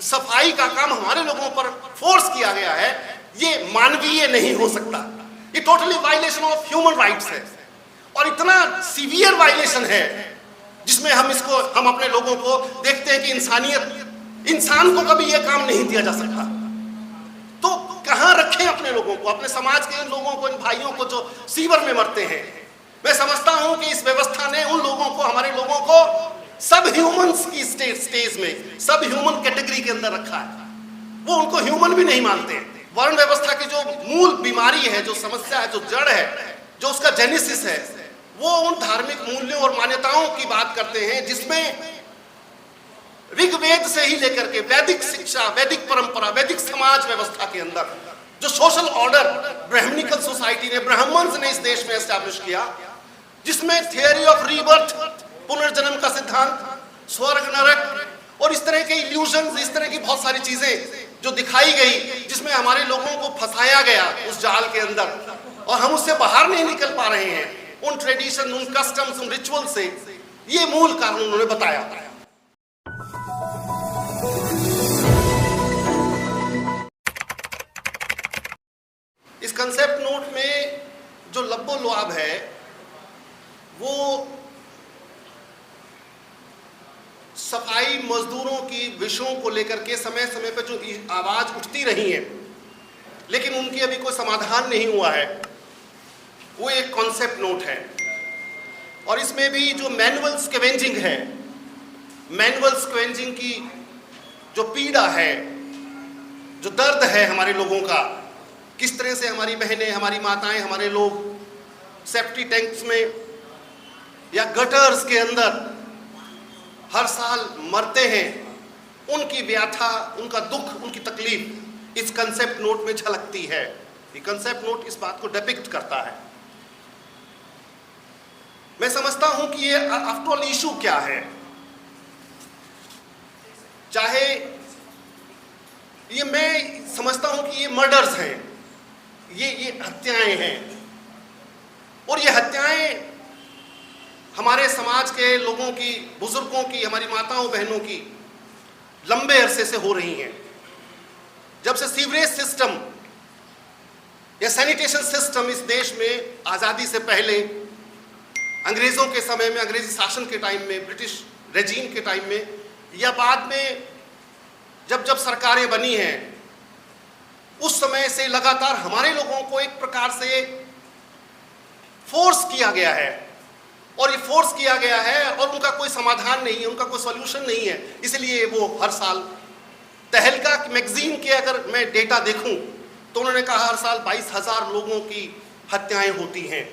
सफाई का काम हमारे लोगों पर फोर्स किया गया है, ये मानवीय नहीं हो सकता। ये totally violation of human rights है और इतना सीवियर वायलेशन है जिसमें हम अपने लोगों को देखते हैं कि इंसान को कभी यह काम नहीं दिया जा सकता। तो कहां रखें अपने लोगों को, अपने समाज के इन लोगों को, इन भाइयों को जो सीवर में मरते हैं। मैं समझता हूं कि इस व्यवस्था ने उन लोगों को, हमारे लोगों को सब ह्यूमंस की स्टेज में, सब ह्यूमन कैटेगरी के अंदर रखा है। वो उनको ह्यूमन भी नहीं मानते। वर्ण व्यवस्था की जो मूल बीमारी है, जो समस्या है, जो जड़ है, जो उसका जेनेसिस है, वो उन धार्मिक मूल्यों और मान्यताओं की बात करते हैं जिसमें ऋग्वेद से ही लेकर के वैदिक शिक्षा, वैदिक परंपरा, वैदिक समाज व्यवस्था के अंदर जो सोशल ऑर्डर ब्राह्मणिकल सोसाइटी ने, ब्राह्मण्स ने इस देश में एस्टैब्लिश किया, जिसमें थियरी ऑफ रीबर्थ, पुनर्जन्म का सिद्धांत, स्वर्ग नरक और इस तरह के इल्यूजन्स, इस तरह की बहुत सारी चीजें जो दिखाई गई, जिसमें हमारे लोगों को फंसाया गया उस जाल के अंदर और हम उससे बाहर नहीं निकल पा रहे हैं। उन ट्रेडिशन, उन कस्टम्स, उन रिचुअल से, ये मूल कारण उन्होंने बताया। इस कंसेप्ट नोट में जो लब्बो लुआब है वो सफाई मजदूरों की विषयों को लेकर के समय समय पर जो आवाज उठती रही है लेकिन उनकी अभी कोई समाधान नहीं हुआ है, वो एक कॉन्सेप्ट नोट है। और इसमें भी जो मैनुअल स्कैवेंजिंग है, मैनुअल स्कैवेंजिंग की जो पीड़ा है, जो दर्द है हमारे लोगों का, किस तरह से हमारी बहनें, हमारी माताएं, हमारे लोग सेफ्टी टैंक्स में या गटर्स के अंदर हर साल मरते हैं, उनकी व्याथा, उनका दुख, उनकी तकलीफ इस कंसेप्ट नोट में झलकती है। ये कंसेप्ट नोट इस बात को डिपिक्ट करता है। मैं समझता हूं कि ये आफ्टर ऑल इशू क्या है, चाहे ये, मैं समझता हूं कि ये मर्डर्स हैं, ये हत्याएं हैं और ये हत्याएं हमारे समाज के लोगों की, बुजुर्गों की, हमारी माताओं बहनों की लंबे अरसे से हो रही हैं। जब से सीवरेज सिस्टम या सैनिटेशन सिस्टम इस देश में आज़ादी से पहले, अंग्रेज़ों के समय में, अंग्रेजी शासन के टाइम में, ब्रिटिश रेजीम के टाइम में या बाद में जब जब सरकारें बनी हैं, उस समय से लगातार हमारे लोगों को एक प्रकार से फोर्स किया गया है और ये फोर्स किया गया है और उनका कोई समाधान नहीं है, उनका कोई सॉल्यूशन नहीं है। इसलिए वो हर साल, तहलका मैगजीन के अगर मैं डेटा देखूं तो उन्होंने कहा हर साल 22,000 लोगों की हत्याएं होती हैं।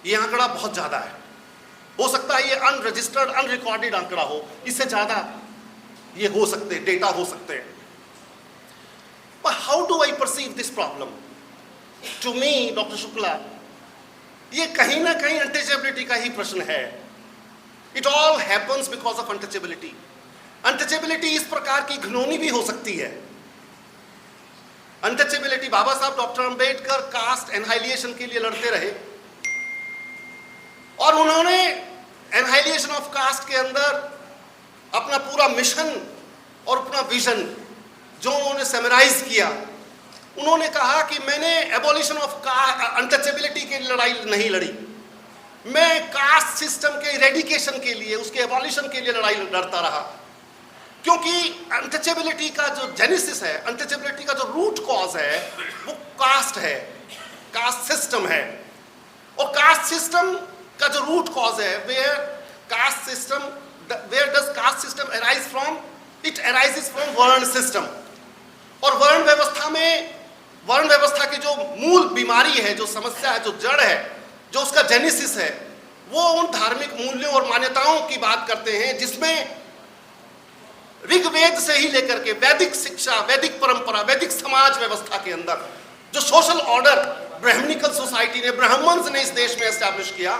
ये आंकड़ा बहुत ज्यादा है। हो सकता है ये अनरजिस्टर्ड, अनरिकॉर्डेड आंकड़ा हो, इससे ज्यादा ये हो सकते हैं, डेटा हो सकते हैं। But how do I perceive this problem? To me, doctor Shukla, ये कहीं ना कहीं अनटचेबिलिटी का ही प्रश्न है। It all happens because of untouchability. Untouchability इस प्रकार की घिनौनी भी हो सकती है। अनटचेबिलिटी, बाबा साहब डॉक्टर अंबेडकर कास्ट एनहाइलिएशन के लिए लड़ते रहे और उन्होंने एनहाइलिएशन ऑफ कास्ट के अंदर अपना पूरा मिशन और अपना विजन जो उन्होंने समराइज किया, उन्होंने कहा कि मैंने एबॉलिशन ऑफ अनटचेबिलिटी की लड़ाई नहीं लड़ी, मैं कास्ट सिस्टम के इरेडिकेशन के लिए, उसके एबॉलिशन के लिए लड़ाई लड़ता रहा। क्योंकि अनटचेबिलिटी का जो जेनेसिस है, अनटचेबिलिटी का जो रूट कॉज है, वो कास्ट है, कास्ट सिस्टम है। और कास्ट सिस्टम का जो रूट कॉज है, where does caste system arise from? It arises from varna system. और वर्ण व्यवस्था में, वर्ण व्यवस्था की जो मूल बीमारी है, जो समस्या है, जो जड़ है, जो उसका जेनेसिस है, वो उन धार्मिक मूल्यों और मान्यताओं की बात करते हैं जिसमें ऋग्वेद से ही लेकर के वैदिक शिक्षा, वैदिक परंपरा, वैदिक समाज व्यवस्था के अंदर जो सोशल ऑर्डर ब्राह्मणिकल सोसाइटी ने, ब्राह्मण्स ने इस देश में एस्टैब्लिश किया,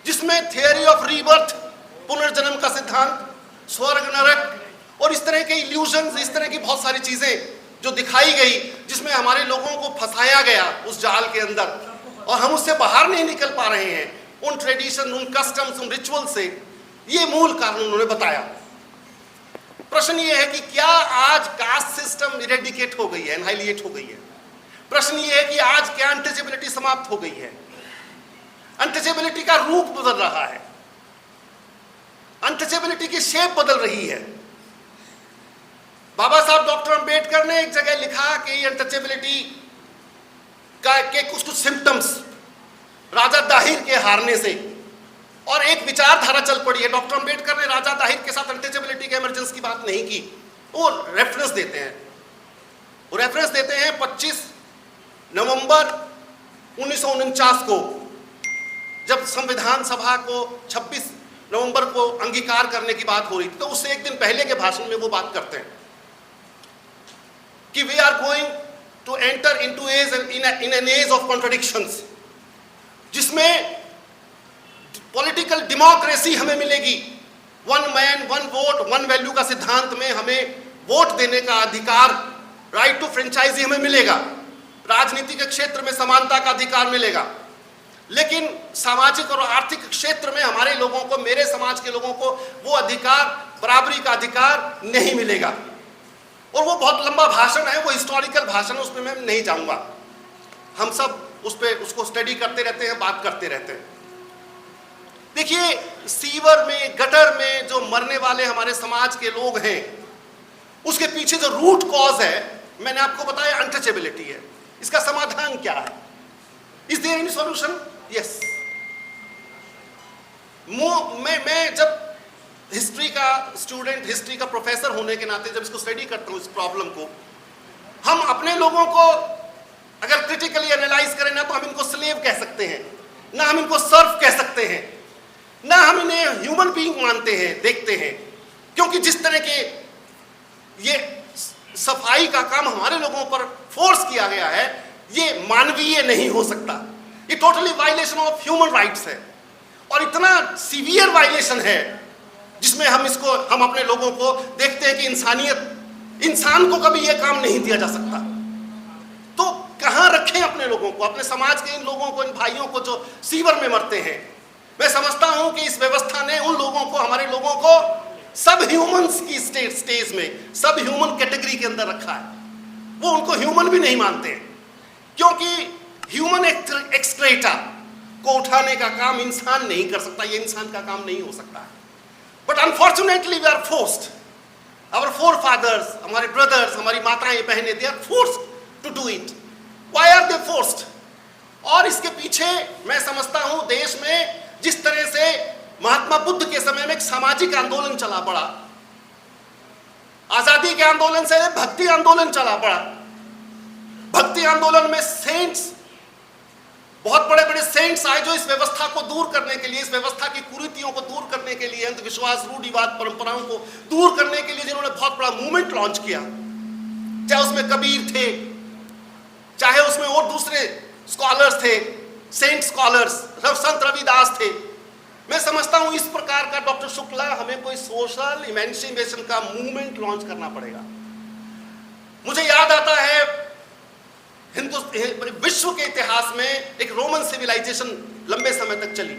जिसमें थियरी ऑफ रीबर्थ, पुनर्जन्म का सिद्धांत, स्वर्ग नरक और इस तरह के इल्यूजन्स, इस तरह की बहुत सारी चीजें जो दिखाई गई, जिसमें हमारे लोगों को फंसाया गया उस जाल के अंदर और हम उससे बाहर नहीं निकल पा रहे हैं। उन ट्रेडिशन, उन कस्टम्स, उन रिचुअल से, ये मूल कारण उन्होंने बताया। प्रश्न प्रश्न ये है कि क्या आज कास्ट सिस्टम इरेडिकेट हो गई है, एनहाइलिएट हो गई है? प्रश्न ये है कि आज क्या अनटचेबिलिटी समाप्त हो गई है? अनटचेबिलिटी का रूप बदल रहा है, अनटचेबिलिटी की शेप बदल रही है। बाबा साहब डॉक्टर अंबेडकर ने एक जगह लिखा कि अनटचेबिलिटी के कुछ कुछ सिम्टम्स राजा दाहिर के हारने से, और एक विचारधारा चल पड़ी है। डॉक्टर अंबेडकर ने राजा दाहिर के साथ अनटचेबिलिटी के इमरजेंस की बात नहीं की। वो रेफरेंस देते हैं, 25 नवंबर 1949 को, जब संविधान सभा को 26 नवंबर को अंगीकार करने की बात हो रही थी, तो उससे एक दिन पहले के भाषण में वो बात करते हैं कि we are going to enter into age in an age of contradictions, जिसमें पॉलिटिकल डेमोक्रेसी हमें मिलेगी। One man one vote one value का सिद्धांत में हमें वोट देने का अधिकार, राइट टू फ्रेंचाइजी हमें मिलेगा। राजनीति के क्षेत्र में समानता का अधिकार मिलेगा, लेकिन सामाजिक और आर्थिक क्षेत्र में हमारे लोगों को, मेरे समाज के लोगों को वो अधिकार, बराबरी का अधिकार नहीं मिलेगा। और वो बहुत लंबा भाषण है, वो हिस्टोरिकल भाषण है, उस पर मैं नहीं जाऊंगा। हम सब उसको स्टडी करते रहते हैं, बात करते रहते हैं। देखिए, सीवर में, गटर में जो मरने वाले हमारे समाज के लोग हैं, उसके पीछे जो रूट कॉज है, मैंने आपको बताया अनटचेबिलिटी है। इसका समाधान क्या है? Is there any solution? Yes. मैं जब हिस्ट्री का स्टूडेंट, हिस्ट्री का प्रोफेसर होने के नाते जब इसको स्टडी करता हूँ, इस प्रॉब्लम को, हम अपने लोगों को अगर क्रिटिकली एनालाइज करें ना, तो हम इनको स्लेव कह सकते हैं, ना हम इनको सर्व कह सकते हैं, ना हम इन्हें ह्यूमन बीइंग मानते हैं, देखते हैं। क्योंकि जिस तरह के ये सफाई का काम हमारे लोगों पर फोर्स किया गया है, ये मानवीय नहीं हो सकता। ये totally violation of human rights है, और इतना सीवियर वायलेशन है जिसमें हम अपने लोगों को देखते हैं कि इंसान को कभी यह काम नहीं दिया जा सकता। तो कहां रखें अपने लोगों को, अपने समाज के इन लोगों को, इन भाइयों को जो सीवर में मरते हैं? मैं समझता हूं कि इस व्यवस्था ने उन लोगों को, हमारे लोगों को सब ह्यूमंस की स्टेज में, सब ह्यूमन कैटेगरी के अंदर रखा है। वो उनको ह्यूमन भी नहीं मानते हैं, क्योंकि ह्यूमन एक्सक्रेटा को उठाने का काम इंसान नहीं कर सकता, ये इंसान का काम नहीं हो सकता है। But unfortunately we are forced, our forefathers, हमारे ब्रदर्स, हमारी माताएं बहनें, they are forced to do it. Why are they forced? और इसके पीछे मैं समझता हूं देश में जिस तरह से महात्मा बुद्ध के समय में एक सामाजिक आंदोलन चला पड़ा, आजादी के आंदोलन से भक्ति आंदोलन चला पड़ा। भक्ति आंदोलन में सेंट्स, बहुत बड़े बड़े सेंट्स आए जो इस व्यवस्था को दूर करने के लिए, इस व्यवस्था की कुरीतियों को दूर करने के लिए, अंधविश्वास, रूढ़िवाद, परंपराओं को दूर करने के लिए जिन्होंने बहुत बड़ा मूवमेंट लॉन्च किया। चाहे उसमें कबीर थे, चाहे उसमें और दूसरे स्कॉलर्स थे, सेंट स्कॉलर्स, संत रविदास थे। मैं समझता हूं इस प्रकार का डॉक्टर शुक्ला, हमें कोई सोशल इमेंसिपेशन का मूवमेंट लॉन्च करना पड़ेगा। मुझे याद आता है विश्व के इतिहास में एक रोमन सिविलाइजेशन लंबे समय तक चली।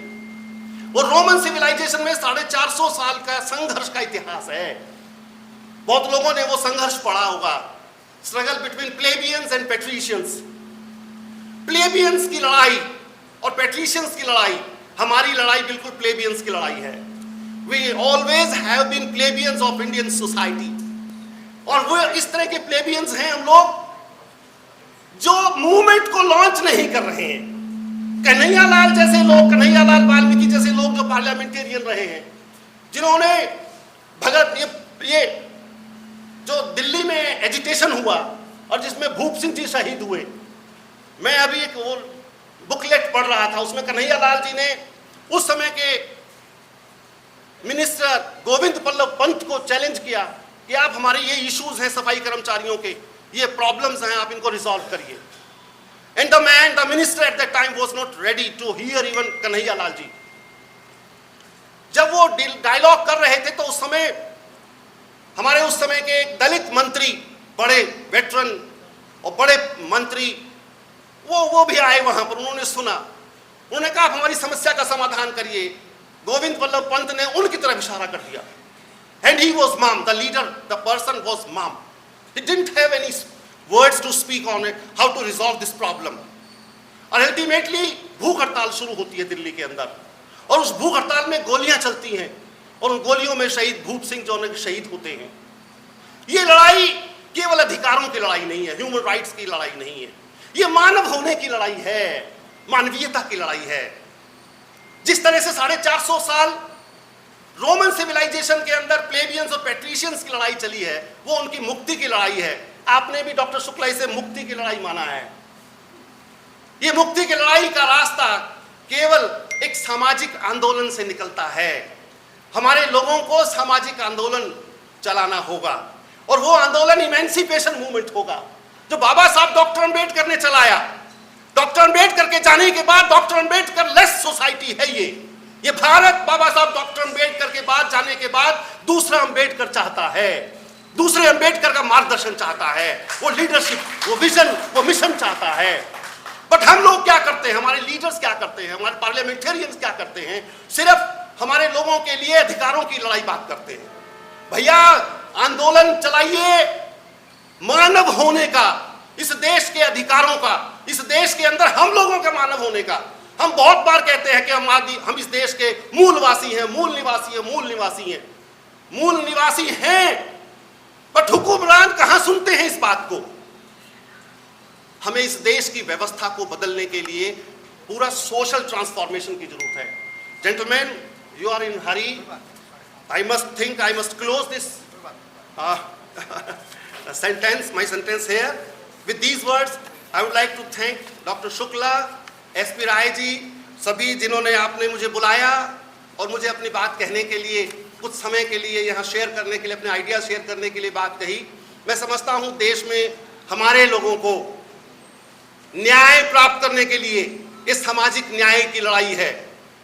वो रोमन सिविलाइजेशन में 450 साल का संघर्ष का इतिहास है। बहुत लोगों ने वो संघर्ष पढ़ा होगा, स्ट्रगल बिटवीन प्लेबियंस एंड पेट्रिशियंस। प्लेबियंस की लड़ाई और पेट्रिशियंस की लड़ाई, हमारी लड़ाई बिल्कुल प्लेबियंस की लड़ाई है। We always have been plebeians of Indian society. और वो इस तरह के प्लेबियंस हैं हम लोग जो मूवमेंट को लॉन्च नहीं कर रहे हैं। कन्हैयालाल जैसे लोग, कन्हैयालाल वाल्मीकि जैसे लोग जो पार्लियामेंटेरियन रहे हैं, जिन्होंने ये जो दिल्ली में एजिटेशन हुआ और जिसमें भूप सिंह जी शहीद हुए, मैं अभी एक वो बुकलेट पढ़ रहा था, उसमें कन्हैयालाल जी ने उस समय के मिनिस्टर गोविंद बल्लभ पंत को चैलेंज किया कि आप हमारे ये इश्यूज हैं सफाई कर्मचारियों के, ये प्रॉब्लम्स हैं, आप इनको रिजॉल्व करिए। And the minister at that time was not ready to hear even Kanhaiyalal ji. जब वो डायलॉग कर रहे थे तो उस समय हमारे उस समय के एक दलित मंत्री, बड़े वेटरन और बड़े मंत्री, वो भी आए वहां पर। उन्होंने सुना, उन्होंने कहा आप हमारी समस्या का समाधान करिए। गोविंद बल्लभ पंत ने उनकी तरफ इशारा कर दिया And he was mum, the leader, the person was mum. He didn't have any words to speak on it, how to resolve this problem. और अल्टीमेटली भूख हड़ताल शुरू होती है दिल्ली के अंदर, और उस भूख हड़ताल में गोलियां चलती हैं, और उन गोलियों में शहीद भूप सिंह जो शहीद होते हैं। ये लड़ाई केवल अधिकारों की लड़ाई नहीं है, ह्यूमन राइट्स की लड़ाई नहीं है, ये मानव होने की लड़ाई है, मानवीयता की लड़ाई है। जिस तरह से 450 साल रोमन सिविलाइजेशन के अंदर प्लेबियंस और पैट्रिशियंस की लड़ाई चली है, वो उनकी मुक्ति की लड़ाई है। आपने भी डॉक्टर शुक्ला इसे मुक्ति की लड़ाई माना है। ये मुक्ति की लड़ाई का रास्ता केवल एक सामाजिक आंदोलन से निकलता है। हमारे लोगों को सामाजिक आंदोलन चलाना होगा, और वो आंदोलन इमेंसिपेशन मूवमेंट होगा, जो बाबा साहब डॉक्टर अंबेडकर ने चलाया। डॉक्टर अंबेडकर के जाने के बाद डॉक्टर अंबेडकर लेस सोसाइटी है ये भारत बाबा साहब डॉक्टर अंबेडकर के बाद जाने के बाद दूसरा अंबेडकर चाहता है, दूसरे अंबेडकर का मार्गदर्शन चाहता है, वो लीडरशिप, वो विजन, वो मिशन चाहता है। बट हम लोग क्या करते हैं, हमारे लीडर्स क्या करते हैं, हमारे पार्लियामेंटेरियंस क्या करते हैं, सिर्फ हमारे लोगों के लिए अधिकारों की लड़ाई बात करते हैं। भैया आंदोलन चलाइए मानव होने का, इस देश के अधिकारों का, इस देश के अंदर हम लोगों के मानव होने का। हम बहुत बार कहते हैं कि हम इस देश के मूलवासी हैं, मूल निवासी हैं, मूल निवासी हैं, मूल निवासी हैं, बट हुक्मरान कहां सुनते हैं इस बात को। हमें इस देश की व्यवस्था को बदलने के लिए पूरा सोशल ट्रांसफॉर्मेशन की जरूरत है। Gentleman, you are in hurry, I must close this sentence, my sentence here. With these words, I would like to thank Dr. Shukla, SP Rai ji, सभी जिन्होंने आपने मुझे बुलाया और मुझे अपनी बात कहने के लिए, कुछ समय के लिए यहाँ शेयर करने के लिए, अपने आइडिया शेयर करने के लिए बात कही। मैं समझता हूँ देश में हमारे लोगों को न्याय प्राप्त करने के लिए, इस सामाजिक न्याय की लड़ाई है,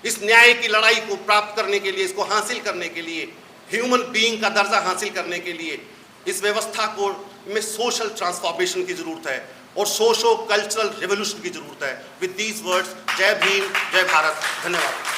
इस न्याय की लड़ाई को प्राप्त करने के लिए, इसको हासिल करने के लिए, ह्यूमन बीइंग का दर्जा हासिल करने के लिए इस व्यवस्था को में सोशल ट्रांसफॉर्मेशन की जरूरत है और सोशो कल्चरल रेवोल्यूशन की जरूरत है। विद दीज वर्ड्स, जय भीम, जय भारत, धन्यवाद।